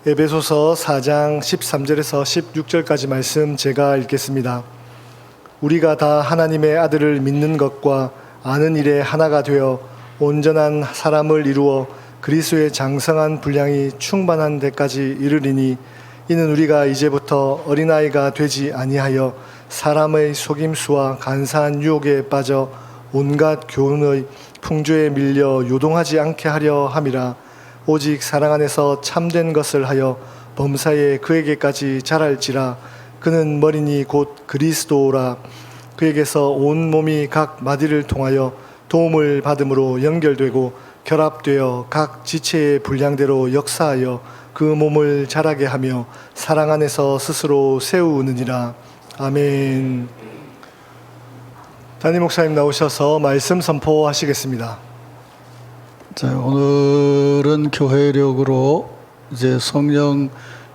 에베소서 4장 13절에서 16절까지 말씀 제가 읽겠습니다. 우리가 다 하나님의 아들을 믿는 것과 아는 일에 하나가 되어 온전한 사람을 이루어 그리스도의 장성한 분량이 충만한 데까지 이르리니 이는 우리가 이제부터 어린아이가 되지 아니하여 사람의 속임수와 간사한 유혹에 빠져 온갖 교훈의 풍조에 밀려 요동하지 않게 하려 함이라. 오직 사랑 안에서 참된 것을 하여 범사에 그에게까지 자랄지라. 그는 머리니 곧 그리스도라. 그에게서 온 몸이 각 마디를 통하여 도움을 받음으로 연결되고 결합되어 각 지체의 분량대로 역사하여 그 몸을 자라게 하며 사랑 안에서 스스로 세우느니라. 아멘. 담임 목사님 나오셔서 말씀 선포하시겠습니다. 자, 오늘은 교회력으로 이제 성령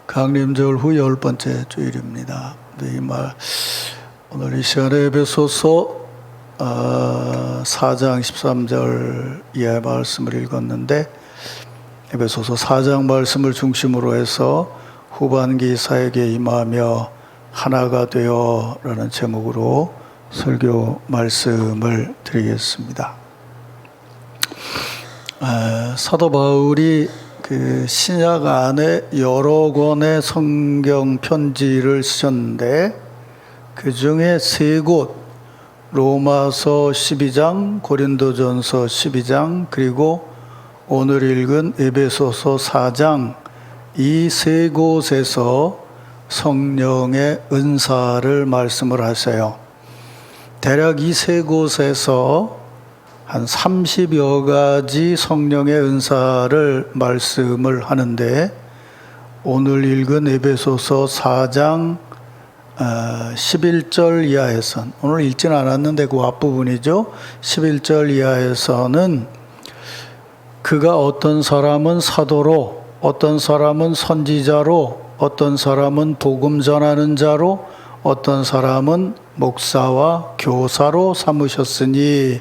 강림절 후 10번째 주일입니다. 오늘 이 시간에 에베소서 4장 13절 이하의 말씀을 읽었는데, 에베소서 4장 말씀을 중심으로 해서 후반기 사역에 임하며 하나가 되어 라는 제목으로 설교 말씀을 드리겠습니다. 사도 바울이 그 신약 안에 여러 권의 성경 편지를 쓰셨는데, 그 중에 3곳, 로마서 12장, 고린도전서 12장, 그리고 오늘 읽은 에베소서 4장, 이 3곳에서 성령의 은사를 말씀을 하세요. 대략 이 3곳에서 한 30여 가지 성령의 은사를 말씀을 하는데, 오늘 읽은 에베소서 4장 11절 이하에선, 오늘 읽지는 않았는데 그 앞부분이죠. 11절 이하에서는 그가 어떤 사람은 사도로, 어떤 사람은 선지자로, 어떤 사람은 복음 전하는 자로, 어떤 사람은 목사와 교사로 삼으셨으니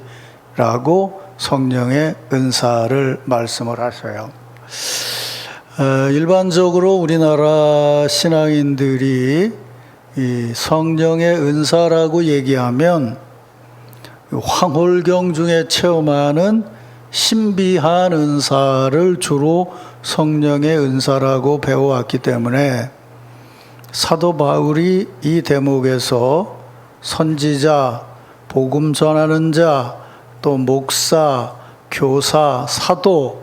라고 성령의 은사를 말씀을 하셔요. 일반적으로 우리나라 신앙인들이 이 성령의 은사라고 얘기하면 황홀경 중에 체험하는 신비한 은사를 주로 성령의 은사라고 배워왔기 때문에 사도 바울이 이 대목에서 선지자, 복음 전하는 자, 또 목사, 교사, 사도,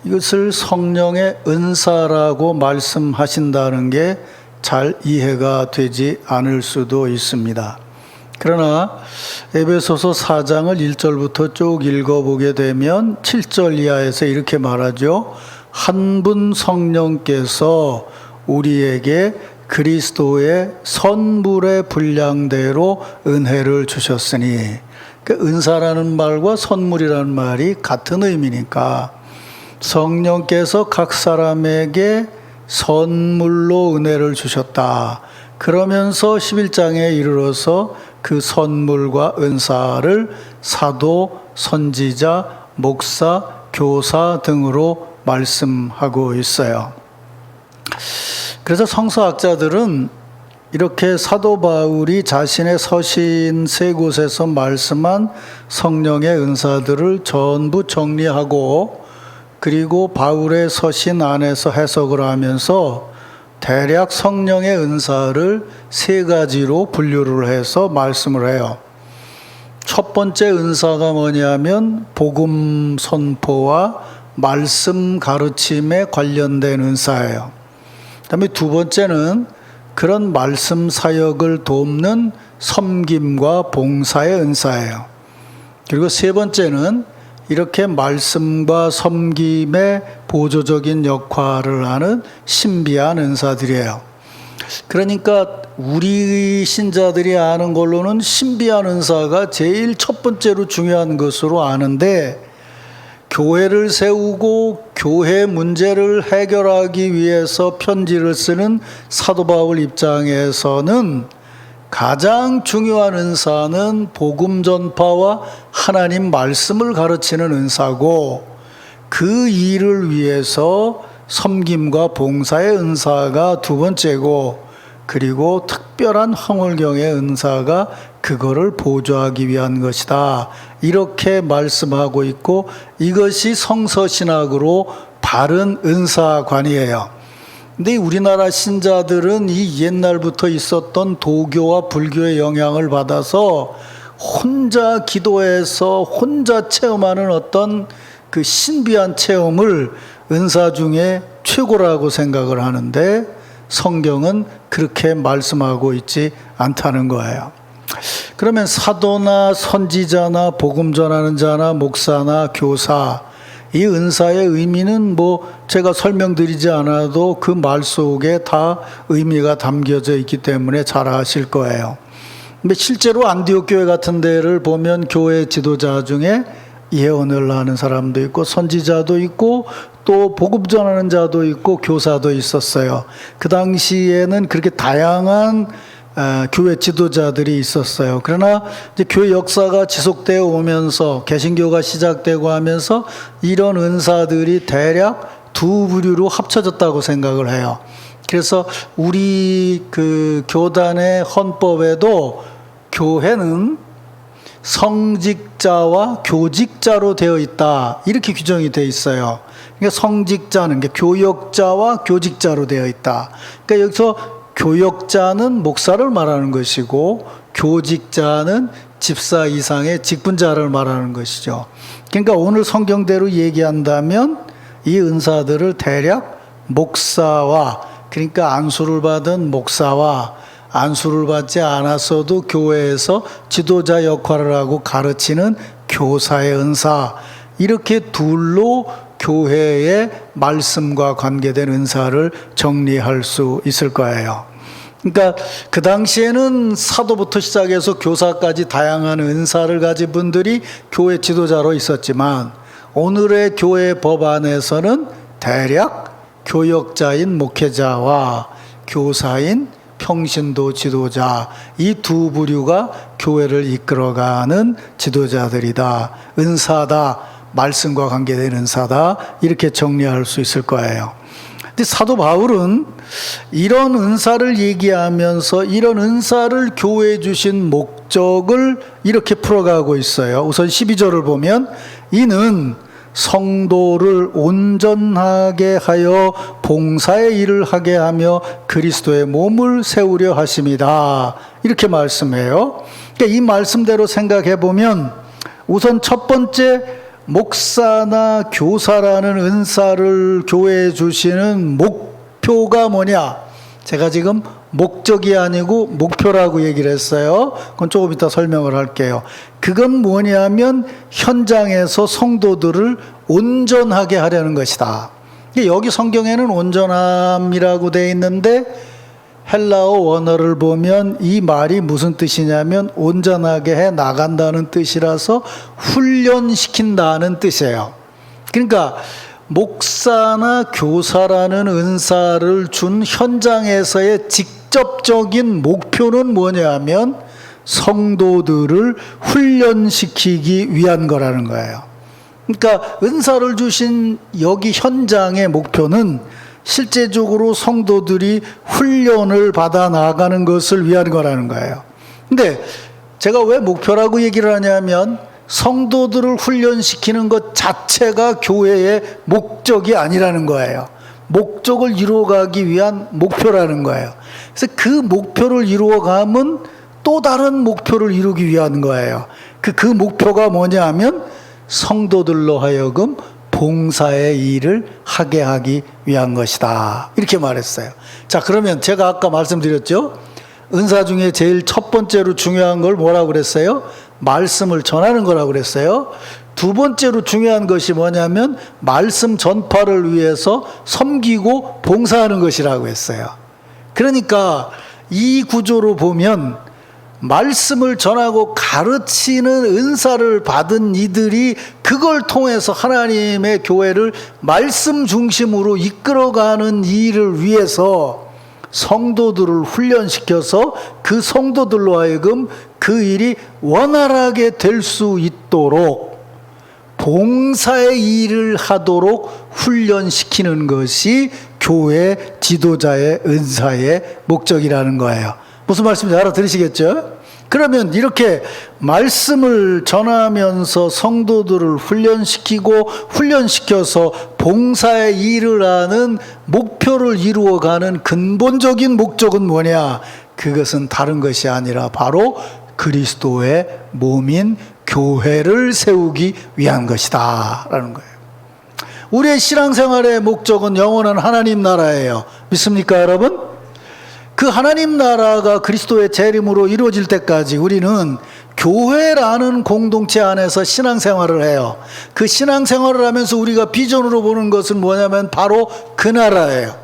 이것을 성령의 은사라고 말씀하신다는 게 잘 이해가 되지 않을 수도 있습니다. 그러나 에베소서 4장을 1절부터 쭉 읽어보게 되면 7절 이하에서 이렇게 말하죠. 한 분 성령께서 우리에게 그리스도의 선물의 분량대로 은혜를 주셨으니, 그 은사라는 말과 선물이라는 말이 같은 의미니까 성령께서 각 사람에게 선물로 은혜를 주셨다. 그러면서 11장에 이르러서 그 선물과 은사를 사도, 선지자, 목사, 교사 등으로 말씀하고 있어요. 그래서 성서학자들은 이렇게 사도 바울이 자신의 서신 3곳에서 말씀한 성령의 은사들을 전부 정리하고, 그리고 바울의 서신 안에서 해석을 하면서 대략 성령의 은사를 3가지로 분류를 해서 말씀을 해요. 첫 번째 은사가 뭐냐면 복음 선포와 말씀 가르침에 관련된 은사예요. 그다음에 두 번째는 그런 말씀 사역을 돕는 섬김과 봉사의 은사예요. 그리고 세 번째는 이렇게 말씀과 섬김의 보조적인 역할을 하는 신비한 은사들이에요. 그러니까 우리 신자들이 아는 걸로는 신비한 은사가 제일 첫 번째로 중요한 것으로 아는데, 교회를 세우고 교회 문제를 해결하기 위해서 편지를 쓰는 사도 바울 입장에서는 가장 중요한 은사는 복음 전파와 하나님 말씀을 가르치는 은사고, 그 일을 위해서 섬김과 봉사의 은사가 두 번째고, 그리고 특별한 황홀경의 은사가 그거를 보조하기 위한 것이다. 이렇게 말씀하고 있고, 이것이 성서신학으로 바른 은사관이에요. 근데 우리나라 신자들은 이 옛날부터 있었던 도교와 불교의 영향을 받아서 혼자 기도해서 혼자 체험하는 어떤 그 신비한 체험을 은사 중에 최고라고 생각을 하는데, 성경은 그렇게 말씀하고 있지 않다는 거예요. 그러면 사도나 선지자나 복음 전하는 자나 목사나 교사, 이 은사의 의미는 뭐 제가 설명드리지 않아도 그 말 속에 다 의미가 담겨져 있기 때문에 잘 아실 거예요. 근데 실제로 안디옥 교회 같은 데를 보면 교회 지도자 중에 예언을 하는 사람도 있고 선지자도 있고 또 복음 전하는 자도 있고 교사도 있었어요. 그 당시에는 그렇게 다양한 교회 지도자들이 있었어요. 그러나 이제 교회 역사가 지속되어 오면서 개신교가 시작되고 하면서 이런 은사들이 대략 두 부류로 합쳐졌다고 생각을 해요. 그래서 우리 그 교단의 헌법에도 교회는 성직자와 교직자로 되어 있다, 이렇게 규정이 되어 있어요. 그러니까 성직자는 교역자와 교직자로 되어 있다. 그러니까 여기서 교역자는 목사를 말하는 것이고 교직자는 집사 이상의 직분자를 말하는 것이죠. 그러니까 오늘 성경대로 얘기한다면 이 은사들을 대략 목사와, 그러니까 안수를 받은 목사와 안수를 받지 않았어도 교회에서 지도자 역할을 하고 가르치는 교사의 은사, 이렇게 둘로 교회의 말씀과 관계된 은사를 정리할 수 있을 거예요. 그러니까 그 당시에는 사도부터 시작해서 교사까지 다양한 은사를 가진 분들이 교회 지도자로 있었지만, 오늘의 교회 법 안에서는 대략 교역자인 목회자와 교사인 평신도 지도자, 이 두 부류가 교회를 이끌어가는 지도자들이다, 은사다, 말씀과 관계된 은사다, 이렇게 정리할 수 있을 거예요. 근데 사도 바울은 이런 은사를 얘기하면서 이런 은사를 교회에 주신 목적을 이렇게 풀어가고 있어요. 우선 12절을 보면 이는 성도를 온전하게 하여 봉사의 일을 하게 하며 그리스도의 몸을 세우려 하심이다, 이렇게 말씀해요. 그러니까 이 말씀대로 생각해 보면 우선 첫 번째, 목사나 교사라는 은사를 교회에 주시는 목표가 뭐냐? 제가 지금 목적이 아니고 목표라고 얘기를 했어요. 그건 조금 이따 설명을 할게요. 그건 뭐냐면 현장에서 성도들을 온전하게 하려는 것이다. 여기 성경에는 온전함이라고 되어 있는데 헬라어 원어를 보면 이 말이 무슨 뜻이냐면 온전하게 해 나간다는 뜻이라서 훈련시킨다는 뜻이에요. 그러니까 목사나 교사라는 은사를 준 현장에서의 직접적인 목표는 뭐냐면 성도들을 훈련시키기 위한 거라는 거예요. 그러니까 은사를 주신 여기 현장의 목표는 실제적으로 성도들이 훈련을 받아 나가는 것을 위한 거라는 거예요. 근데 제가 왜 목표라고 얘기를 하냐면 성도들을 훈련시키는 것 자체가 교회의 목적이 아니라는 거예요. 목적을 이루어가기 위한 목표라는 거예요. 그래서 그 목표를 이루어가면 또 다른 목표를 이루기 위한 거예요. 그 목표가 뭐냐 하면 성도들로 하여금 봉사의 일을 하게 하기 위한 것이다, 이렇게 말했어요. 자, 그러면 제가 아까 말씀드렸죠. 은사 중에 제일 첫 번째로 중요한 걸 뭐라고 그랬어요? 말씀을 전하는 거라고 그랬어요. 두 번째로 중요한 것이 뭐냐면 말씀 전파를 위해서 섬기고 봉사하는 것이라고 했어요. 그러니까 이 구조로 보면 말씀을 전하고 가르치는 은사를 받은 이들이 그걸 통해서 하나님의 교회를 말씀 중심으로 이끌어가는 일을 위해서 성도들을 훈련시켜서 그 성도들로 하여금 그 일이 원활하게 될 수 있도록 봉사의 일을 하도록 훈련시키는 것이 교회 지도자의 은사의 목적이라는 거예요. 무슨 말씀인지 알아들으시겠죠? 그러면 이렇게 말씀을 전하면서 성도들을 훈련시켜서 봉사의 일을 하는 목표를 이루어가는 근본적인 목적은 뭐냐? 그것은 다른 것이 아니라 바로 그리스도의 몸인 교회를 세우기 위한 것이다 라는 거예요. 우리의 신앙생활의 목적은 영원한 하나님 나라예요. 믿습니까, 여러분? 그 하나님 나라가 그리스도의 재림으로 이루어질 때까지 우리는 교회라는 공동체 안에서 신앙생활을 해요. 그 신앙생활을 하면서 우리가 비전으로 보는 것은 뭐냐면 바로 그 나라예요.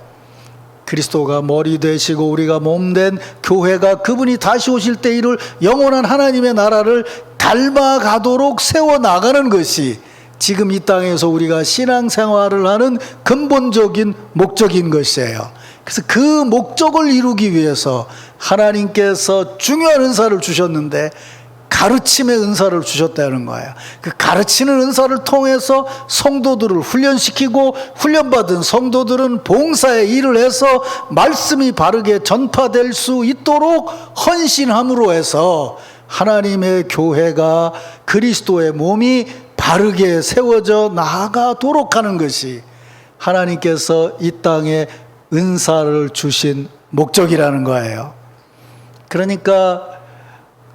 그리스도가 머리 되시고 우리가 몸된 교회가 그분이 다시 오실 때 이룰 영원한 하나님의 나라를 닮아가도록 세워나가는 것이 지금 이 땅에서 우리가 신앙생활을 하는 근본적인 목적인 것이에요. 그래서 그 목적을 이루기 위해서 하나님께서 중요한 은사를 주셨는데 가르침의 은사를 주셨다는 거예요. 그 가르치는 은사를 통해서 성도들을 훈련시키고 훈련받은 성도들은 봉사의 일을 해서 말씀이 바르게 전파될 수 있도록 헌신함으로 해서 하나님의 교회가 그리스도의 몸이 바르게 세워져 나가도록 하는 것이 하나님께서 이 땅에 은사를 주신 목적이라는 거예요. 그러니까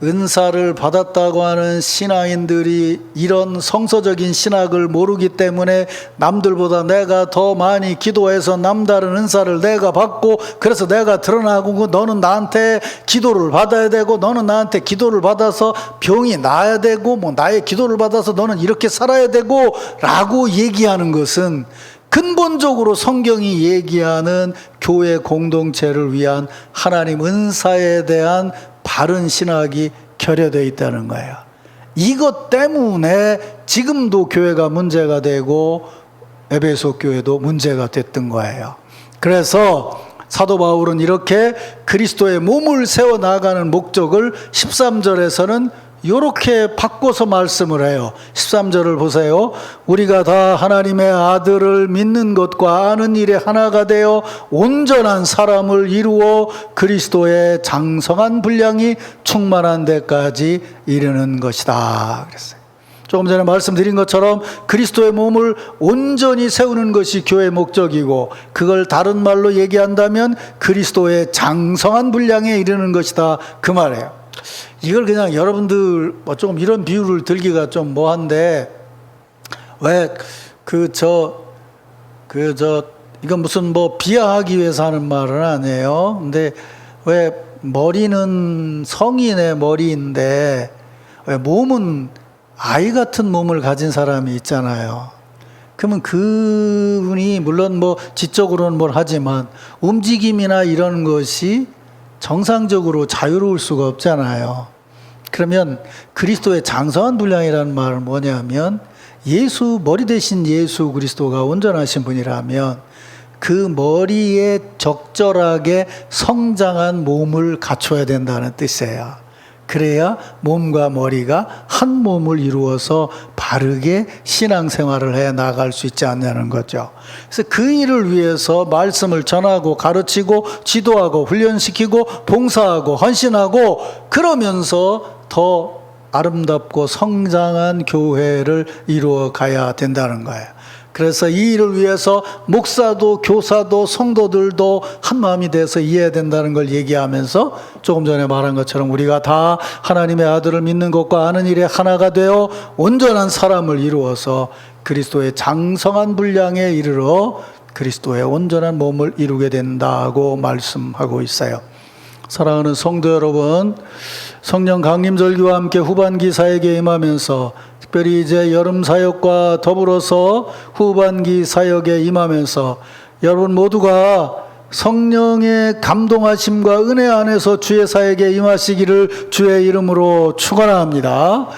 은사를 받았다고 하는 신앙인들이 이런 성서적인 신학을 모르기 때문에 남들보다 내가 더 많이 기도해서 남다른 은사를 내가 받고 그래서 내가 드러나고 너는 나한테 기도를 받아야 되고 너는 나한테 기도를 받아서 병이 나아야 되고 뭐 나의 기도를 받아서 너는 이렇게 살아야 되고 라고 얘기하는 것은 근본적으로 성경이 얘기하는 교회 공동체를 위한 하나님 은사에 대한 바른 신학이 결여되어 있다는 거예요. 이것 때문에 지금도 교회가 문제가 되고 에베소 교회도 문제가 됐던 거예요. 그래서 사도 바울은 이렇게 그리스도의 몸을 세워나가는 목적을 13절에서는 이렇게 바꿔서 말씀을 해요. 13절을 보세요. 우리가 다 하나님의 아들을 믿는 것과 아는 일에 하나가 되어 온전한 사람을 이루어 그리스도의 장성한 분량이 충만한 데까지 이르는 것이다 그랬어요. 조금 전에 말씀드린 것처럼 그리스도의 몸을 온전히 세우는 것이 교회의 목적이고 그걸 다른 말로 얘기한다면 그리스도의 장성한 분량에 이르는 것이다 그 말이에요. 이걸 그냥 여러분들 조금 이런 비유를 들기가 좀 뭐한데 왜 이건 무슨 뭐 비하하기 위해서 하는 말은 아니에요. 근데 왜 머리는 성인의 머리인데 왜 몸은 아이 같은 몸을 가진 사람이 있잖아요. 그러면 그분이 물론 뭐 지적으로는 뭘 하지만 움직임이나 이런 것이 정상적으로 자유로울 수가 없잖아요. 그러면 그리스도의 장성한 분량이라는 말은 뭐냐면 머리 대신 예수 그리스도가 온전하신 분이라면 그 머리에 적절하게 성장한 몸을 갖춰야 된다는 뜻이에요. 그래야 몸과 머리가 한 몸을 이루어서 바르게 신앙생활을 해 나갈 수 있지 않냐는 거죠. 그래서 그 일을 위해서 말씀을 전하고 가르치고 지도하고 훈련시키고 봉사하고 헌신하고 그러면서 더 아름답고 성장한 교회를 이루어 가야 된다는 거예요. 그래서 이 일을 위해서 목사도 교사도 성도들도 한 마음이 돼서 이해해야 된다는 걸 얘기하면서 조금 전에 말한 것처럼 우리가 다 하나님의 아들을 믿는 것과 아는 일에 하나가 되어 온전한 사람을 이루어서 그리스도의 장성한 분량에 이르러 그리스도의 온전한 몸을 이루게 된다고 말씀하고 있어요. 사랑하는 성도 여러분, 성령 강림절기와 함께 후반기 사역에 임하면서 특별히 이제 여름 사역과 더불어서 후반기 사역에 임하면서 여러분 모두가 성령의 감동하심과 은혜 안에서 주의 사역에 임하시기를 주의 이름으로 축원합니다.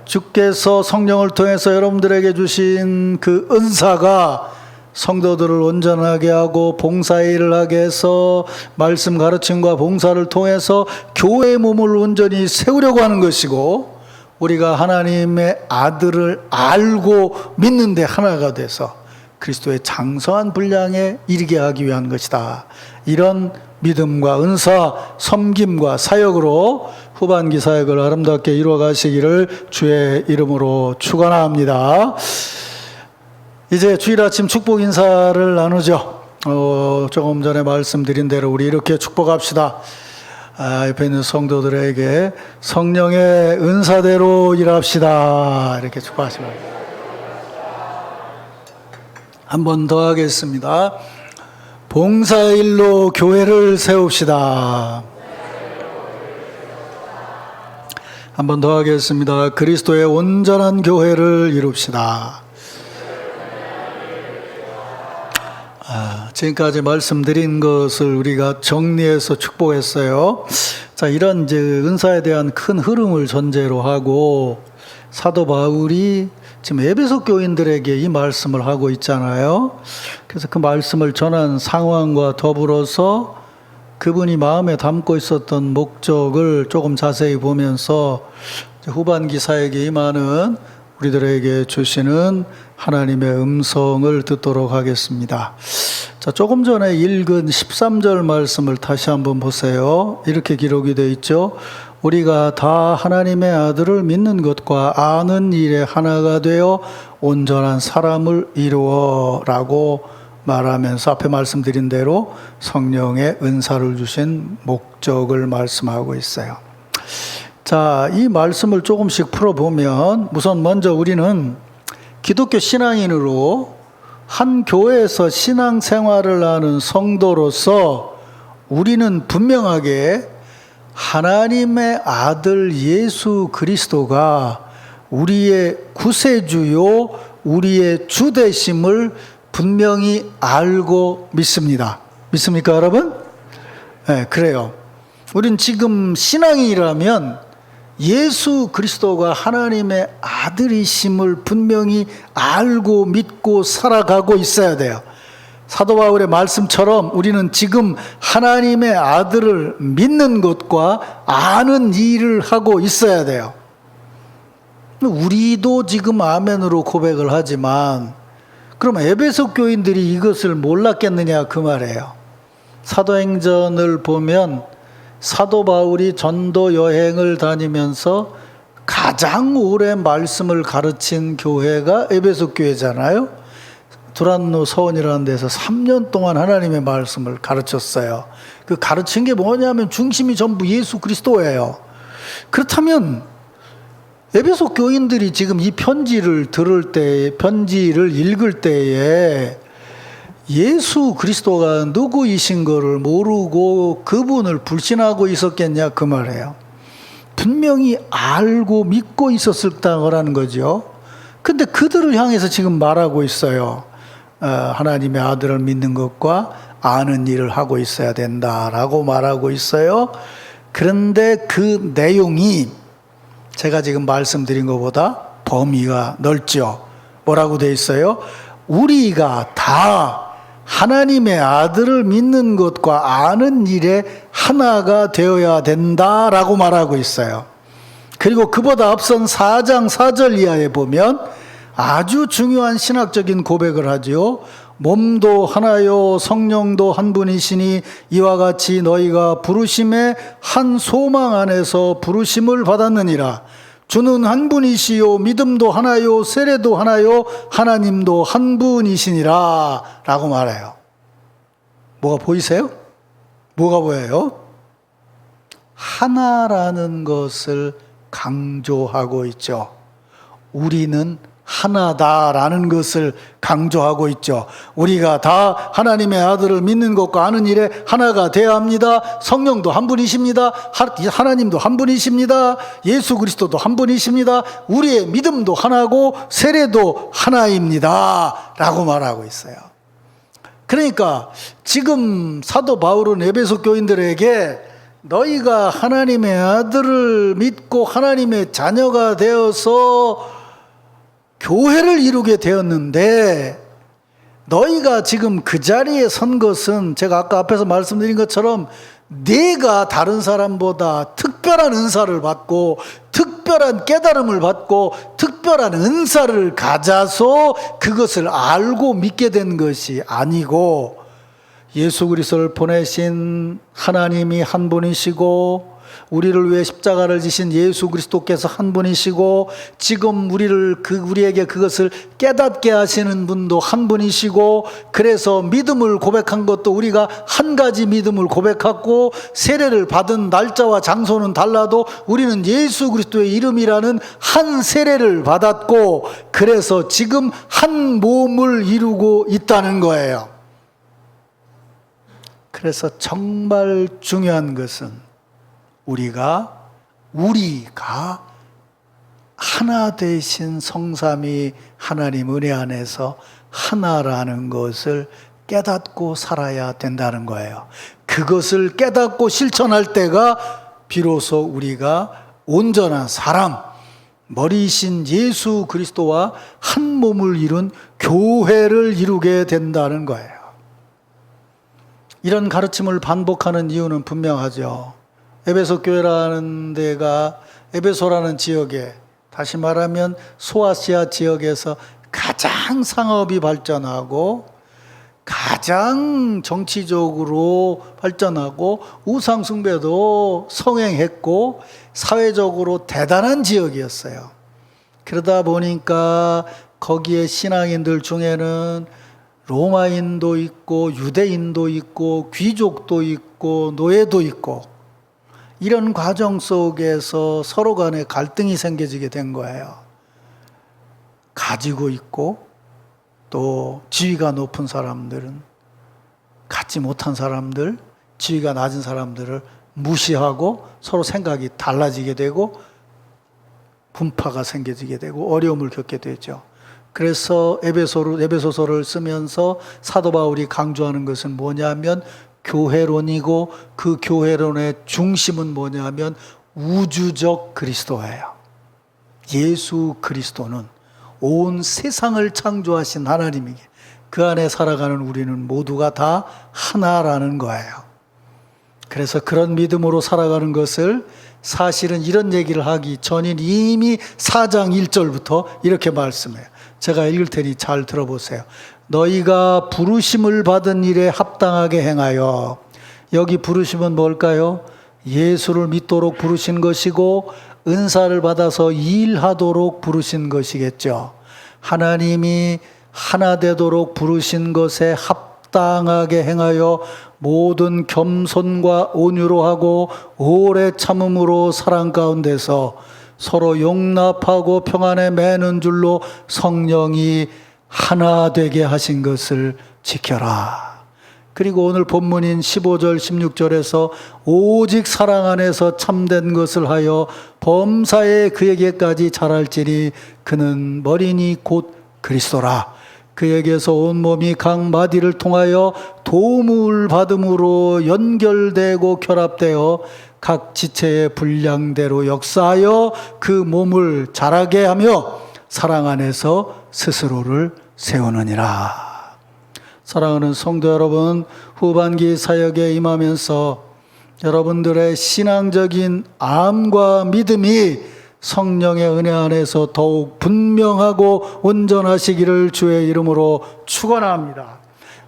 주께서 성령을 통해서 여러분들에게 주신 그 은사가 성도들을 온전하게 하고 봉사의 일을 하게 해서 말씀 가르침과 봉사를 통해서 교회의 몸을 온전히 세우려고 하는 것이고 우리가 하나님의 아들을 알고 믿는 데 하나가 돼서 그리스도의 장성한 분량에 이르게 하기 위한 것이다. 이런 믿음과 은사, 섬김과 사역으로 후반기 사역을 아름답게 이루어 가시기를 주의 이름으로 축원합니다. 이제 주일 아침 축복 인사를 나누죠. 조금 전에 말씀드린 대로 우리 이렇게 축복합시다. 옆에 있는 성도들에게 성령의 은사대로 일합시다. 이렇게 축복하시면 한 번 더 하겠습니다. 봉사의 일로 교회를 세웁시다. 한 번 더 하겠습니다. 그리스도의 온전한 교회를 이룹시다. 지금까지 말씀드린 것을 우리가 정리해서 축복했어요. 자, 이런 이제 은사에 대한 큰 흐름을 전제로 하고 사도 바울이 지금 에베소 교인들에게 이 말씀을 하고 있잖아요. 그래서 그 말씀을 전한 상황과 더불어서 그분이 마음에 담고 있었던 목적을 조금 자세히 보면서 후반기 사역에 임하는 우리들에게 주시는 하나님의 음성을 듣도록 하겠습니다. 자, 조금 전에 읽은 13절 말씀을 다시 한번 보세요. 이렇게 기록이 되어 있죠. 우리가 다 하나님의 아들을 믿는 것과 아는 일에 하나가 되어 온전한 사람을 이루어 라고 말하면서 앞에 말씀드린 대로 성령의 은사를 주신 목적을 말씀하고 있어요. 자, 이 말씀을 조금씩 풀어보면 우선 먼저 우리는 기독교 신앙인으로 한 교회에서 신앙생활을 하는 성도로서 우리는 분명하게 하나님의 아들 예수 그리스도가 우리의 구세주요 우리의 주 되심을 분명히 알고 믿습니다. 믿습니까, 여러분? 네, 그래요. 우린 지금 신앙이라면 예수 그리스도가 하나님의 아들이심을 분명히 알고 믿고 살아가고 있어야 돼요. 사도 바울의 말씀처럼 우리는 지금 하나님의 아들을 믿는 것과 아는 일을 하고 있어야 돼요. 우리도 지금 아멘으로 고백을 하지만 그럼 에베소 교인들이 이것을 몰랐겠느냐 그 말이에요. 사도행전을 보면 사도 바울이 전도 여행을 다니면서 가장 오래 말씀을 가르친 교회가 에베소 교회잖아요. 두란노 서원이라는 데서 3년 동안 하나님의 말씀을 가르쳤어요. 그 가르친 게 뭐냐면 중심이 전부 예수 그리스도예요. 그렇다면 에베소 교인들이 지금 이 편지를 들을 때, 편지를 읽을 때에 예수 그리스도가 누구이신 거를 모르고 그분을 불신하고 있었겠냐 그 말이에요. 분명히 알고 믿고 있었을 거라는 거죠. 근데 그들을 향해서 지금 말하고 있어요. 하나님의 아들을 믿는 것과 아는 일을 하고 있어야 된다라고 말하고 있어요. 그런데 그 내용이 제가 지금 말씀드린 것보다 범위가 넓죠. 뭐라고 돼 있어요? 우리가 다 하나님의 아들을 믿는 것과 아는 일에 하나가 되어야 된다라고 말하고 있어요. 그리고 그보다 앞선 4장 4절 이하에 보면 아주 중요한 신학적인 고백을 하죠. 몸도 하나요 성령도 한 분이시니 이와 같이 너희가 부르심의 한 소망 안에서 부르심을 받았느니라. 주는 한 분이시요 믿음도 하나요 세례도 하나요 하나님도 한 분이시니라 라고 말해요. 뭐가 보이세요? 뭐가 보여요? 하나라는 것을 강조하고 있죠. 우리는 하나다라는 것을 강조하고 있죠. 우리가 다 하나님의 아들을 믿는 것과 아는 일에 하나가 되어야 합니다. 성령도 한 분이십니다. 하나님도 한 분이십니다. 예수 그리스도도 한 분이십니다. 우리의 믿음도 하나고 세례도 하나입니다 라고 말하고 있어요. 그러니까 지금 사도 바울은 에베소 교인들에게 너희가 하나님의 아들을 믿고 하나님의 자녀가 되어서 교회를 이루게 되었는데 너희가 지금 그 자리에 선 것은 제가 아까 앞에서 말씀드린 것처럼 네가 다른 사람보다 특별한 은사를 받고 특별한 특별한 깨달음을 받고 특별한 은사를 가져서 그것을 알고 믿게 된 것이 아니고, 예수 그리스도를 보내신 하나님이 한 분이시고, 우리를 위해 십자가를 지신 예수 그리스도께서 한 분이시고, 지금 우리에게 그것을 깨닫게 하시는 분도 한 분이시고, 그래서 믿음을 고백한 것도 우리가 한 가지 믿음을 고백하고, 세례를 받은 날짜와 장소는 달라도 우리는 예수 그리스도의 이름이라는 한 세례를 받았고, 그래서 지금 한 몸을 이루고 있다는 거예요. 그래서 정말 중요한 것은 우리가 하나 되신 성삼위 하나님 은혜 안에서 하나라는 것을 깨닫고 살아야 된다는 거예요. 그것을 깨닫고 실천할 때가 비로소 우리가 온전한 사람, 머리이신 예수 그리스도와 한 몸을 이룬 교회를 이루게 된다는 거예요. 이런 가르침을 반복하는 이유는 분명하죠. 에베소 교회라는 데가 에베소라는 지역에, 다시 말하면 소아시아 지역에서 가장 상업이 발전하고 가장 정치적으로 발전하고 우상 숭배도 성행했고 사회적으로 대단한 지역이었어요. 그러다 보니까 거기에 신앙인들 중에는 로마인도 있고 유대인도 있고 귀족도 있고 노예도 있고, 이런 과정 속에서 서로 간에 갈등이 생겨지게 된 거예요. 가지고 있고 또 지위가 높은 사람들은 갖지 못한 사람들, 지위가 낮은 사람들을 무시하고 서로 생각이 달라지게 되고 분파가 생겨지게 되고 어려움을 겪게 되죠. 그래서 에베소서를 쓰면서 사도 바울이 강조하는 것은 뭐냐면 교회론이고, 그 교회론의 중심은 뭐냐면 우주적 그리스도예요. 예수 그리스도는 온 세상을 창조하신 하나님이기에 그 안에 살아가는 우리는 모두가 다 하나라는 거예요. 그래서 그런 믿음으로 살아가는 것을, 사실은 이런 얘기를 하기 전인 이미 4장 1절부터 이렇게 말씀해요. 제가 읽을 테니 잘 들어보세요. 너희가 부르심을 받은 일에 합당하게 행하여. 여기 부르심은 뭘까요? 예수를 믿도록 부르신 것이고 은사를 받아서 일하도록 부르신 것이겠죠. 하나님이 하나 되도록 부르신 것에 합당하게 행하여 모든 겸손과 온유로 하고 오래 참음으로 사랑 가운데서 서로 용납하고 평안에 매는 줄로 성령이 하나 되게 하신 것을 지켜라. 그리고 오늘 본문인 15절 16절에서 오직 사랑 안에서 참된 것을 하여 범사에 그에게까지 자랄지니 그는 머리니 곧 그리스도라. 그에게서 온몸이 각 마디를 통하여 도움을 받음으로 연결되고 결합되어 각 지체의 분량대로 역사하여 그 몸을 자라게 하며 사랑 안에서 스스로를 세우느니라. 사랑하는 성도 여러분, 후반기 사역에 임하면서 여러분들의 신앙적인 암과 믿음이 성령의 은혜 안에서 더욱 분명하고 온전하시기를 주의 이름으로 축원합니다.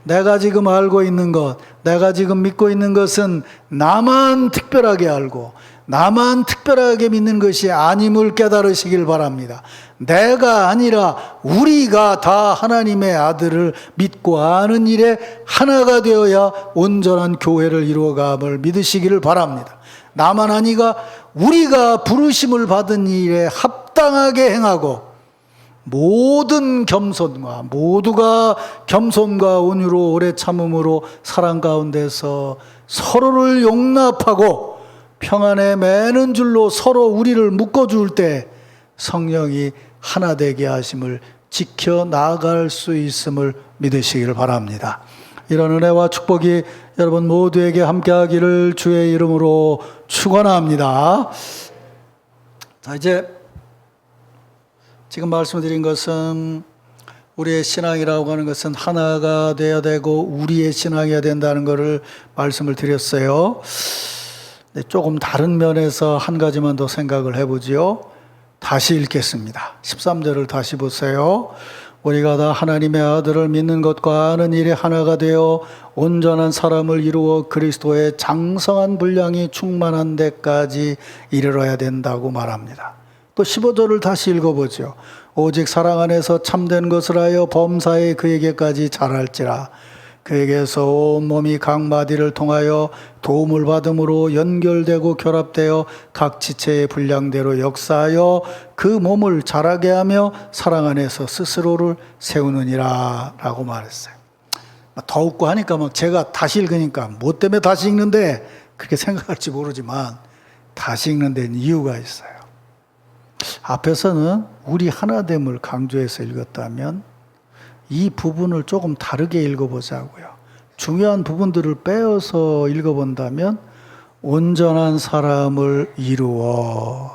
내가 지금 알고 있는 것, 내가 지금 믿고 있는 것은 나만 특별하게 알고 나만 특별하게 믿는 것이 아님을 깨달으시길 바랍니다. 내가 아니라 우리가 다 하나님의 아들을 믿고 아는 일에 하나가 되어야 온전한 교회를 이루어감을 믿으시기를 바랍니다. 나만 아니가 우리가 부르심을 받은 일에 합당하게 행하고 모두가 겸손과 온유로 오래 참음으로 사랑 가운데서 서로를 용납하고 평안에 매는 줄로 서로 우리를 묶어줄 때 성령이 하나 되게 하심을 지켜나갈 수 있음을 믿으시기를 바랍니다. 이런 은혜와 축복이 여러분 모두에게 함께하기를 주의 이름으로 축원합니다. 자, 이제 지금 말씀드린 것은 우리의 신앙이라고 하는 것은 하나가 되어야 되고 우리의 신앙이어야 된다는 것을 말씀을 드렸어요. 조금 다른 면에서 한 가지만 더 생각을 해보지요. 다시 읽겠습니다. 13절을 다시 보세요. 우리가 다 하나님의 아들을 믿는 것과 아는 일에 하나가 되어 온전한 사람을 이루어 그리스도의 장성한 분량이 충만한 데까지 이르러야 된다고 말합니다. 또 15절을 다시 읽어보죠. 오직 사랑 안에서 참된 것을 하여 범사에 그에게까지 자랄지라. 그에게서 온 몸이 각 마디를 통하여 도움을 받음으로 연결되고 결합되어 각 지체의 분량대로 역사하여 그 몸을 자라게 하며 사랑 안에서 스스로를 세우느니라 라고 말했어요. 더 웃고 하니까 막 제가 다시 읽으니까 뭐 때문에 다시 읽는데 그렇게 생각할지 모르지만 다시 읽는 데는 이유가 있어요. 앞에서는 우리 하나됨을 강조해서 읽었다면 이 부분을 조금 다르게 읽어보자고요. 중요한 부분들을 빼어서 읽어본다면 온전한 사람을 이루어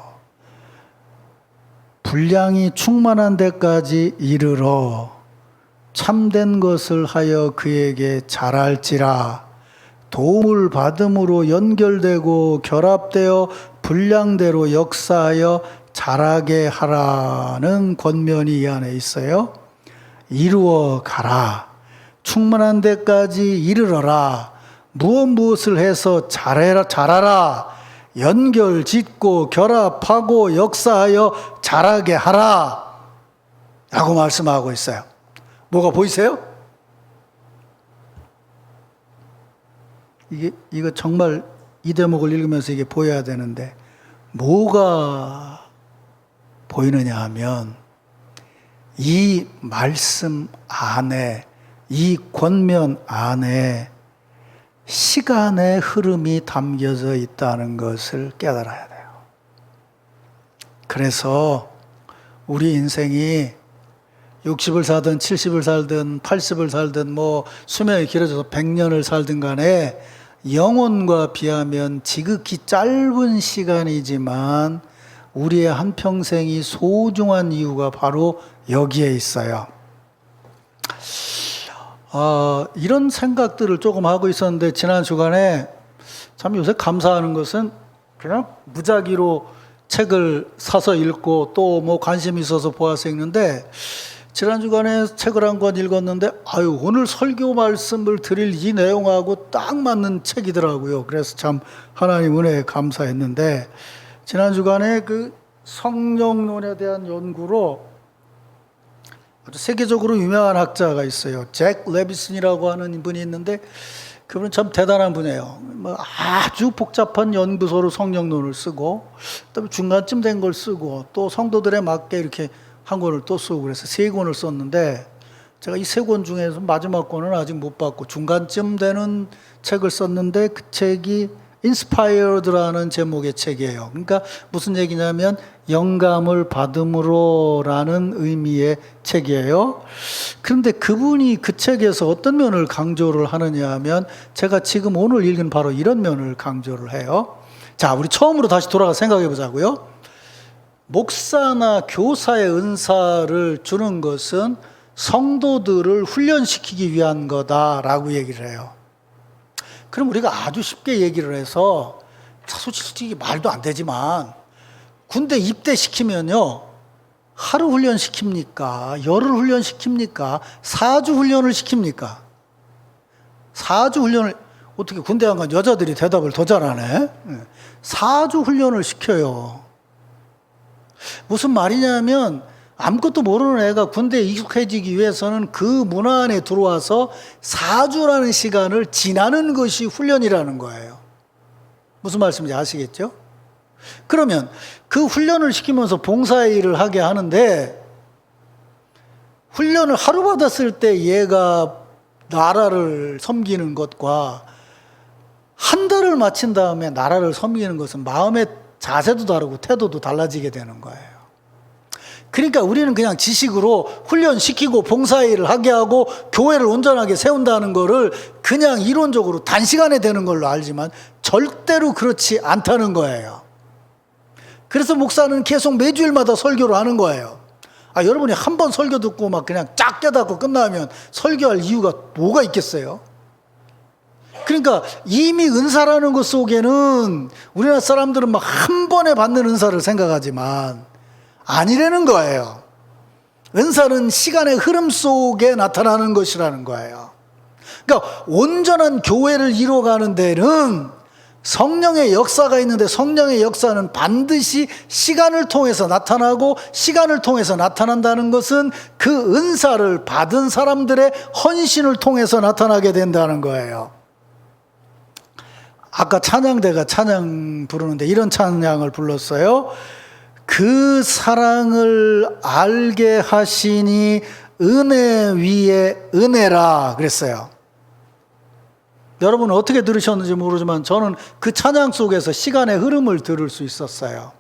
분량이 충만한 데까지 이르러 참된 것을 하여 그에게 자랄지라. 도움을 받음으로 연결되고 결합되어 분량대로 역사하여 자라게 하라는 권면이 이 안에 있어요. 이루어 가라. 충만한 데까지 이르러라. 무엇을 해서 자라라. 연결 짓고 결합하고 역사하여 자라게 하라. 라고 말씀하고 있어요. 뭐가 보이세요? 이거 정말 이 대목을 읽으면서 이게 보여야 되는데 뭐가 보이느냐 하면 이 말씀 안에, 이 권면 안에 시간의 흐름이 담겨져 있다는 것을 깨달아야 돼요. 그래서 우리 인생이 60을 살든 70을 살든 80을 살든 뭐 수명이 길어져서 100년을 살든 간에 영혼과 비하면 지극히 짧은 시간이지만 우리의 한평생이 소중한 이유가 바로 여기에 있어요. 이런 생각들을 조금 하고 있었는데 지난 주간에 참 요새 감사하는 것은 그냥 무작위로 책을 사서 읽고 또 뭐 관심 있어서 보아서 읽는데 지난 주간에 책을 한 권 읽었는데 오늘 설교 말씀을 드릴 이 내용하고 딱 맞는 책이더라고요. 그래서 참 하나님 은혜에 감사했는데 지난 주간에 그 성령론에 대한 연구로 아주 세계적으로 유명한 학자가 있어요. 잭 레비슨이라고 하는 분이 있는데 그분은 참 대단한 분이에요. 아주 복잡한 연구소로 성령론을 쓰고 또 중간쯤 된 걸 쓰고 또 성도들에 맞게 이렇게 한 권을 또 쓰고 그래서 3권을 썼는데 제가 이 3권 중에서 마지막 권은 아직 못 봤고 중간쯤 되는 책을 썼는데 그 책이 Inspired라는 제목의 책이에요. 그러니까 무슨 얘기냐면 영감을 받음으로라는 의미의 책이에요. 그런데 그분이 그 책에서 어떤 면을 강조를 하느냐 하면 제가 지금 오늘 읽은 바로 이런 면을 강조를 해요. 자, 우리 처음으로 다시 돌아가 생각해 보자고요. 목사나 교사의 은사를 주는 것은 성도들을 훈련시키기 위한 거다라고 얘기를 해요. 그럼 우리가 아주 쉽게 얘기를 해서 솔직히 말도 안 되지만 군대 입대시키면요 하루 훈련 시킵니까? 열흘 훈련 시킵니까? 4주 훈련을 시킵니까? 4주 훈련을 어떻게 군대 안 간 여자들이 대답을 더 잘하네. 4주 훈련을 시켜요. 무슨 말이냐면 아무것도 모르는 애가 군대에 익숙해지기 위해서는 그 문화 안에 들어와서 4주라는 시간을 지나는 것이 훈련이라는 거예요. 무슨 말씀인지 아시겠죠? 그러면 그 훈련을 시키면서 봉사의 일을 하게 하는데 훈련을 하루 받았을 때 얘가 나라를 섬기는 것과 한 달을 마친 다음에 나라를 섬기는 것은 마음의 자세도 다르고 태도도 달라지게 되는 거예요. 그러니까 우리는 그냥 지식으로 훈련시키고 봉사일을 하게 하고 교회를 온전하게 세운다는 거를 그냥 이론적으로 단시간에 되는 걸로 알지만 절대로 그렇지 않다는 거예요. 그래서 목사는 계속 매주일마다 설교를 하는 거예요. 여러분이 한 번 설교 듣고 막 그냥 쫙 깨닫고 끝나면 설교할 이유가 뭐가 있겠어요? 그러니까 이미 은사라는 것 속에는 우리나라 사람들은 막 한 번에 받는 은사를 생각하지만 아니라는 거예요. 은사는 시간의 흐름 속에 나타나는 것이라는 거예요. 그러니까 온전한 교회를 이루어가는 데는 성령의 역사가 있는데, 성령의 역사는 반드시 시간을 통해서 나타나고, 시간을 통해서 나타난다는 것은 그 은사를 받은 사람들의 헌신을 통해서 나타나게 된다는 거예요. 아까 찬양대가 찬양 부르는데 이런 찬양을 불렀어요. 그 사랑을 알게 하시니 은혜 위에 은혜라 그랬어요. 여러분은 어떻게 들으셨는지 모르지만 저는 그 찬양 속에서 시간의 흐름을 들을 수 있었어요.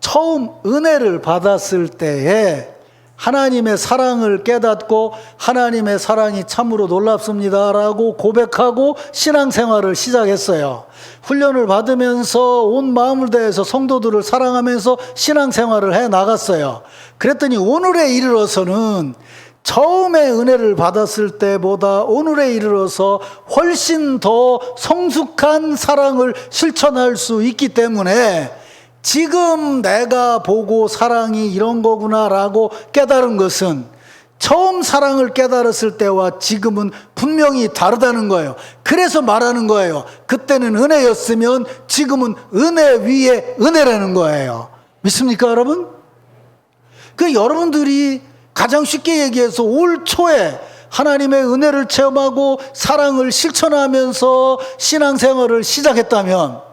처음 은혜를 받았을 때에 하나님의 사랑을 깨닫고 하나님의 사랑이 참으로 놀랍습니다라고 고백하고 신앙생활을 시작했어요. 훈련을 받으면서 온 마음을 다해서 성도들을 사랑하면서 신앙생활을 해 나갔어요. 그랬더니 오늘에 이르러서는 처음에 은혜를 받았을 때보다 오늘에 이르러서 훨씬 더 성숙한 사랑을 실천할 수 있기 때문에 지금 내가 보고 사랑이 이런 거구나라고 깨달은 것은 처음 사랑을 깨달았을 때와 지금은 분명히 다르다는 거예요. 그래서 말하는 거예요. 그때는 은혜였으면 지금은 은혜 위에 은혜라는 거예요. 믿습니까, 여러분? 그 여러분들이 가장 쉽게 얘기해서 올 초에 하나님의 은혜를 체험하고 사랑을 실천하면서 신앙생활을 시작했다면,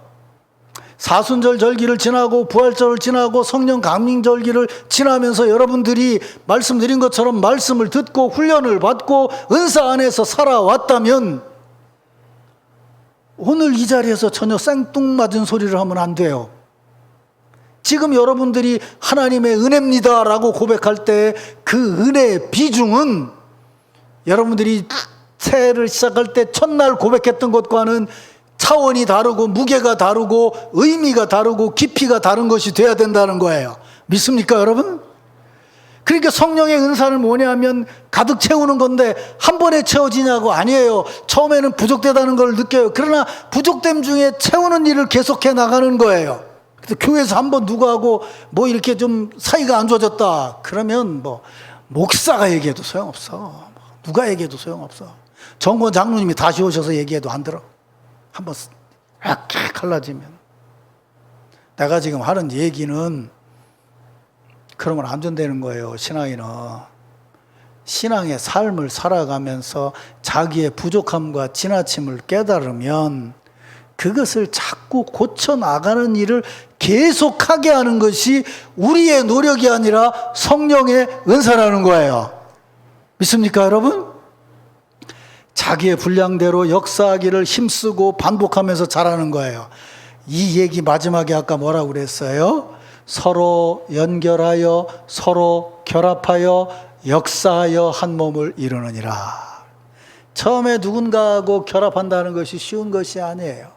사순절 절기를 지나고 부활절을 지나고 성령 강림절기를 지나면서 여러분들이 말씀드린 것처럼 말씀을 듣고 훈련을 받고 은사 안에서 살아왔다면 오늘 이 자리에서 전혀 생뚱맞은 소리를 하면 안 돼요. 지금 여러분들이 하나님의 은혜입니다 라고 고백할 때 그 은혜의 비중은 여러분들이 새해를 시작할 때 첫날 고백했던 것과는 차원이 다르고 무게가 다르고 의미가 다르고 깊이가 다른 것이 돼야 된다는 거예요. 믿습니까, 여러분? 그러니까 성령의 은사는 뭐냐면 가득 채우는 건데 한 번에 채워지냐고? 아니에요. 처음에는 부족되다는 걸 느껴요. 그러나 부족됨 중에 채우는 일을 계속해 나가는 거예요. 그래서 교회에서 한번 누구하고 뭐 이렇게 좀 사이가 안 좋아졌다 그러면 뭐 목사가 얘기해도 소용없어. 누가 얘기해도 소용없어. 정권 장로님이 다시 오셔서 얘기해도 안 들어. 한번 이렇게 갈라지면. 내가 지금 하는 얘기는 그러면 안 된다는 거예요. 신앙인은 신앙의 삶을 살아가면서 자기의 부족함과 지나침을 깨달으면 그것을 자꾸 고쳐나가는 일을 계속하게 하는 것이 우리의 노력이 아니라 성령의 은사라는 거예요. 믿습니까, 여러분? 자기의 분량대로 역사하기를 힘쓰고 반복하면서 잘하는 거예요. 이 얘기 마지막에 아까 뭐라고 그랬어요? 서로 연결하여 서로 결합하여 역사하여 한 몸을 이루느니라. 처음에 누군가하고 결합한다는 것이 쉬운 것이 아니에요.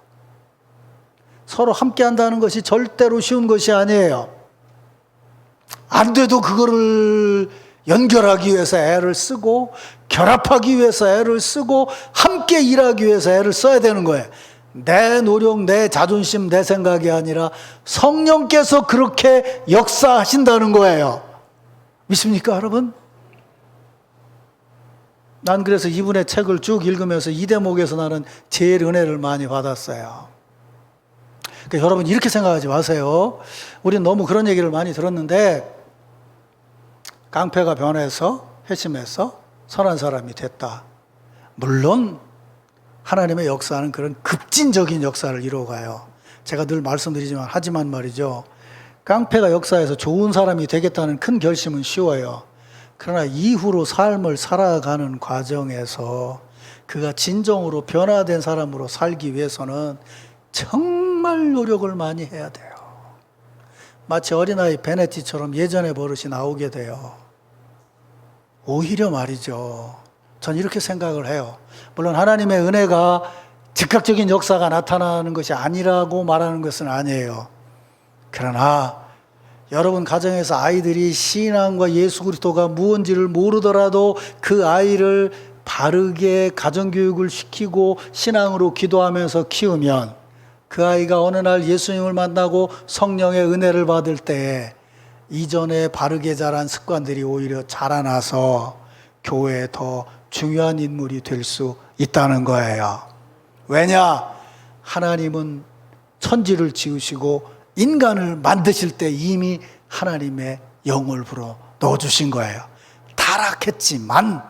서로 함께 한다는 것이 절대로 쉬운 것이 아니에요. 안 돼도 그거를 연결하기 위해서 애를 쓰고 결합하기 위해서 애를 쓰고 함께 일하기 위해서 애를 써야 되는 거예요. 내 노력, 내 자존심, 내 생각이 아니라 성령께서 그렇게 역사하신다는 거예요. 믿습니까, 여러분? 난 그래서 이분의 책을 쭉 읽으면서 이 대목에서 나는 제일 은혜를 많이 받았어요. 그러니까 여러분 이렇게 생각하지 마세요. 우리는 너무 그런 얘기를 많이 들었는데 깡패가 변해서 회심해서 선한 사람이 됐다. 물론 하나님의 역사는 그런 급진적인 역사를 이루어가요. 제가 늘 말씀드리지만 하지만 말이죠. 깡패가 역사에서 좋은 사람이 되겠다는 큰 결심은 쉬워요. 그러나 이후로 삶을 살아가는 과정에서 그가 진정으로 변화된 사람으로 살기 위해서는 정말 노력을 많이 해야 돼요. 마치 어린아이 베네티처럼 예전의 버릇이 나오게 돼요. 오히려 말이죠. 전 이렇게 생각을 해요. 물론 하나님의 은혜가 즉각적인 역사가 나타나는 것이 아니라고 말하는 것은 아니에요. 그러나 여러분 가정에서 아이들이 신앙과 예수 그리스도가 무언지를 모르더라도 그 아이를 바르게 가정교육을 시키고 신앙으로 기도하면서 키우면 그 아이가 어느 날 예수님을 만나고 성령의 은혜를 받을 때 이전에 바르게 자란 습관들이 오히려 자라나서 교회에 더 중요한 인물이 될 수 있다는 거예요. 왜냐? 하나님은 천지를 지으시고 인간을 만드실 때 이미 하나님의 영을 불어 넣어주신 거예요. 타락했지만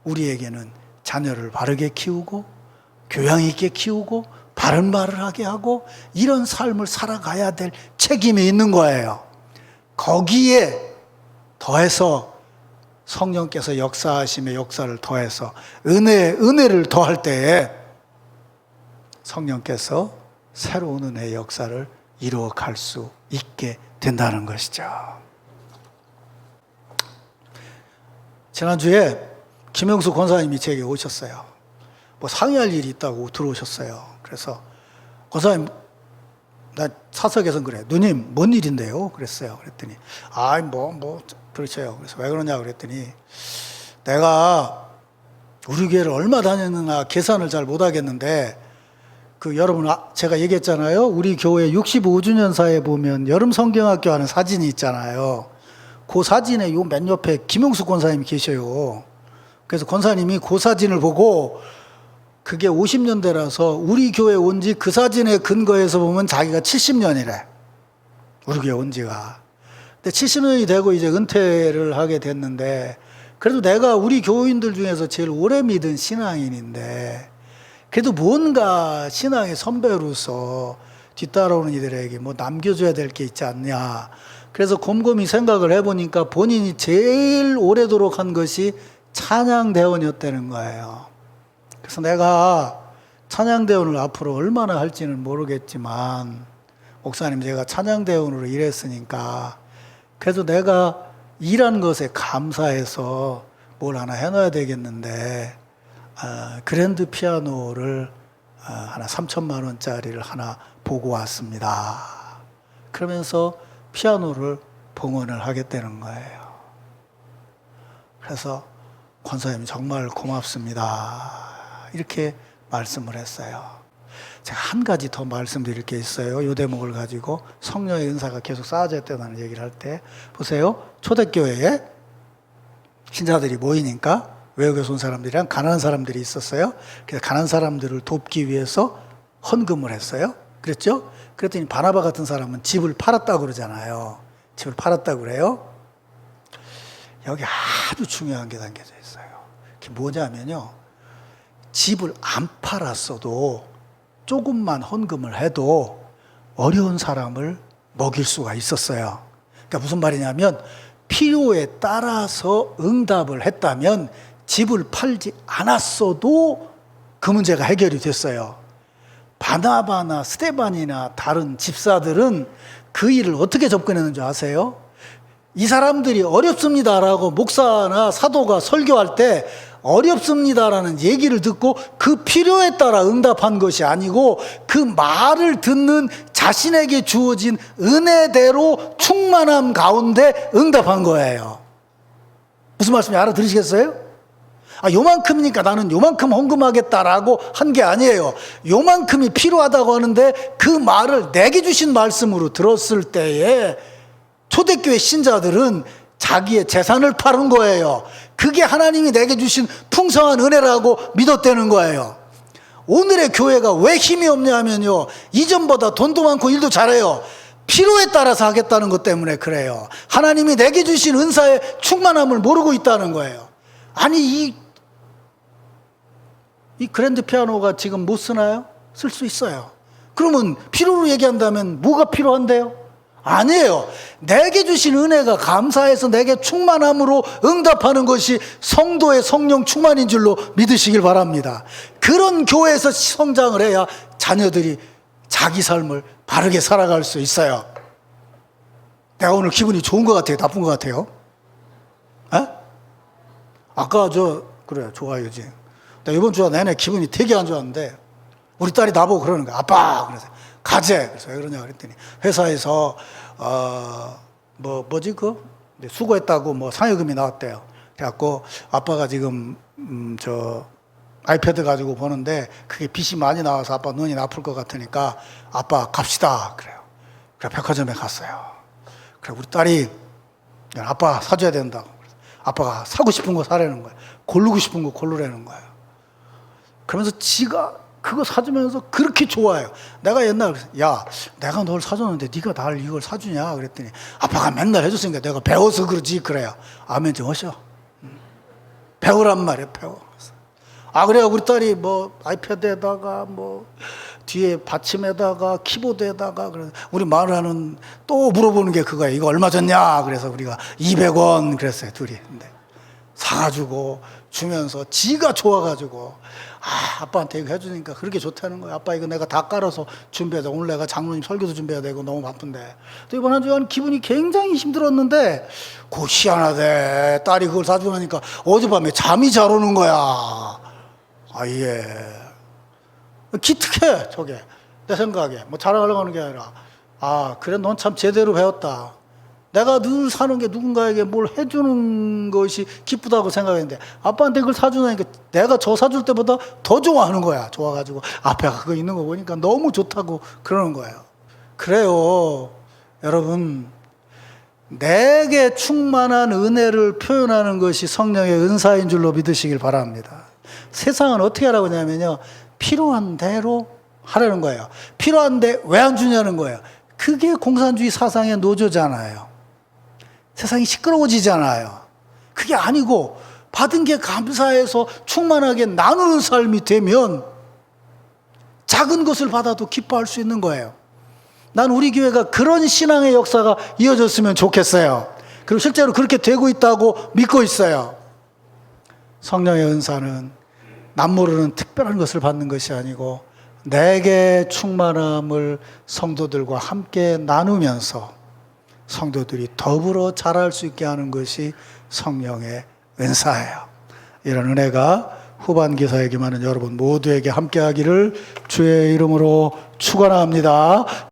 우리에게는 자녀를 바르게 키우고 교양 있게 키우고 바른 말을 하게 하고 이런 삶을 살아가야 될 책임이 있는 거예요. 거기에 더해서 성령께서 역사하심의 역사를 더해서 은혜를 더할 때에 성령께서 새로운 은혜의 역사를 이루어갈 수 있게 된다는 것이죠. 지난주에 김영수 권사님이 제게 오셨어요. 뭐 상의할 일이 있다고 들어오셨어요. 그래서 권사님, 나 사석에선 그래. 누님, 뭔 일인데요? 그랬어요. 그랬더니 그렇죠. 그래서 왜 그러냐 그랬더니 내가 우리 교회를 얼마 다녔느냐 계산을 잘 못하겠는데 여러분 제가 얘기했잖아요. 우리 교회 65주년사에 보면 여름 성경학교 하는 사진이 있잖아요. 그 사진에 요 맨 옆에 김용수 권사님이 계셔요. 그래서 권사님이 그 사진을 보고 그게 50년대라서 우리 교회 온 지 그 사진에 근거해서 보면 자기가 70년이래. 우리 교회 온 지가. 근데 70년이 되고 이제 은퇴를 하게 됐는데 그래도 내가 우리 교인들 중에서 제일 오래 믿은 신앙인인데 그래도 뭔가 신앙의 선배로서 뒤따라오는 이들에게 뭐 남겨줘야 될 게 있지 않냐. 그래서 곰곰이 생각을 해보니까 본인이 제일 오래도록 한 것이 찬양대원이었다는 거예요. 그래서 내가 찬양대원을 앞으로 얼마나 할지는 모르겠지만 목사님 제가 찬양대원으로 일했으니까 그래도 내가 일한 것에 감사해서 뭘 하나 해놔야 되겠는데 그랜드 피아노를 하나 3천만 원짜리를 하나 보고 왔습니다. 그러면서 피아노를 봉헌을 하겠다는 거예요. 그래서 권사님 정말 고맙습니다. 이렇게 말씀을 했어요. 제가 한 가지 더 말씀드릴 게 있어요. 이 대목을 가지고 성령의 은사가 계속 쌓아졌다는 얘기를 할 때 보세요. 초대교회에 신자들이 모이니까 외국에서 온 사람들이랑 가난한 사람들이 있었어요. 그래서 가난한 사람들을 돕기 위해서 헌금을 했어요. 그랬죠? 그랬더니 바나바 같은 사람은 집을 팔았다고 그러잖아요. 집을 팔았다고 그래요. 여기 아주 중요한 게 담겨져 있어요. 그게 뭐냐면요. 집을 안 팔았어도 조금만 헌금을 해도 어려운 사람을 먹일 수가 있었어요. 그러니까 무슨 말이냐면 필요에 따라서 응답을 했다면 집을 팔지 않았어도 그 문제가 해결이 됐어요. 바나바나 스데반이나 다른 집사들은 그 일을 어떻게 접근했는 줄 아세요? 이 사람들이 어렵습니다라고 목사나 사도가 설교할 때 어렵습니다라는 얘기를 듣고 그 필요에 따라 응답한 것이 아니고 그 말을 듣는 자신에게 주어진 은혜대로 충만함 가운데 응답한 거예요. 무슨 말씀인지 알아들으시겠어요? 요만큼이니까 나는 요만큼 헌금하겠다라고 한 게 아니에요. 요만큼이 필요하다고 하는데 그 말을 내게 주신 말씀으로 들었을 때에 초대교회 신자들은 자기의 재산을 파는 거예요. 그게 하나님이 내게 주신 풍성한 은혜라고 믿었다는 거예요. 오늘의 교회가 왜 힘이 없냐면요. 이전보다 돈도 많고 일도 잘해요. 필요에 따라서 하겠다는 것 때문에 그래요. 하나님이 내게 주신 은사의 충만함을 모르고 있다는 거예요. 아니 이 그랜드 피아노가 지금 못 쓰나요? 쓸 수 있어요. 그러면 필요로 얘기한다면 뭐가 필요한데요? 아니에요. 내게 주신 은혜가 감사해서 내게 충만함으로 응답하는 것이 성도의 성령 충만인 줄로 믿으시길 바랍니다. 그런 교회에서 성장을 해야 자녀들이 자기 삶을 바르게 살아갈 수 있어요. 내가 오늘 기분이 좋은 것 같아요? 나쁜 것 같아요? 에? 아까 그래 좋아요 지금. 나 이번 주 내내 기분이 되게 안 좋았는데 우리 딸이 나보고 그러는 거야. 아빠 그래서 가재. 그래서 왜 그러냐 그랬더니 회사에서 수고했다고 뭐 상여금이 나왔대요. 그래갖고 아빠가 지금 아이패드 가지고 보는데 그게 빛이 많이 나와서 아빠 눈이 나쁠 것 같으니까 아빠 갑시다 그래요. 그래 백화점에 갔어요. 그래 우리 딸이 아빠 사줘야 된다고. 아빠가 사고 싶은 거 사라는 거예요. 고르고 싶은 거 고르라는 거예요. 그러면서 지가 그거 사주면서 그렇게 좋아해요. 내가 옛날에 야 내가 널 사줬는데 네가 날 이걸 사주냐 그랬더니 아빠가 맨날 해줬으니까 내가 배워서 그러지 그래요. 아멘 좀 하셔. 배우란 말이에요. 배워. 아 그래요. 우리 딸이 뭐 아이패드에다가 뭐 뒤에 받침에다가 키보드에다가 그래 우리 말하는 또 물어보는 게 그거예요. 이거 얼마 줬냐? 그래서 우리가 200원 그랬어요. 둘이. 근데 사가지고 주면서 지가 좋아가지고 아빠한테 이거 해주니까 그렇게 좋다는 거예요. 아빠 이거 내가 다 깔아서 준비하자. 오늘 내가 장로님 설교도 준비해야 되고 너무 바쁜데. 또 이번 한 주간 기분이 굉장히 힘들었는데 그 희한하대. 딸이 그걸 사주고 나니까 어젯밤에 잠이 잘 오는 거야. 예. 기특해 저게. 내 생각에 뭐 자랑하려고 하는 게 아니라 그래 넌 참 제대로 배웠다. 내가 늘 사는 게 누군가에게 뭘 해주는 것이 기쁘다고 생각했는데 아빠한테 그걸 사주니까 내가 저 사줄 때보다 더 좋아하는 거야. 좋아가지고 앞에 그거 있는 거 보니까 너무 좋다고 그러는 거예요. 그래요 여러분, 내게 충만한 은혜를 표현하는 것이 성령의 은사인 줄로 믿으시길 바랍니다. 세상은 어떻게 하라고 하냐면요, 필요한 대로 하라는 거예요. 필요한데 왜 안 주냐는 거예요. 그게 공산주의 사상의 노조잖아요. 세상이 시끄러워지잖아요. 그게 아니고 받은 게 감사해서 충만하게 나누는 삶이 되면 작은 것을 받아도 기뻐할 수 있는 거예요. 난 우리 교회가 그런 신앙의 역사가 이어졌으면 좋겠어요. 그리고 실제로 그렇게 되고 있다고 믿고 있어요. 성령의 은사는 남 모르는 특별한 것을 받는 것이 아니고 내게 충만함을 성도들과 함께 나누면서 성도들이 더불어 자랄 수 있게 하는 것이 성령의 은사예요. 이런 은혜가 후반기 사역에 많은 여러분 모두에게 함께하기를 주의 이름으로 축원합니다.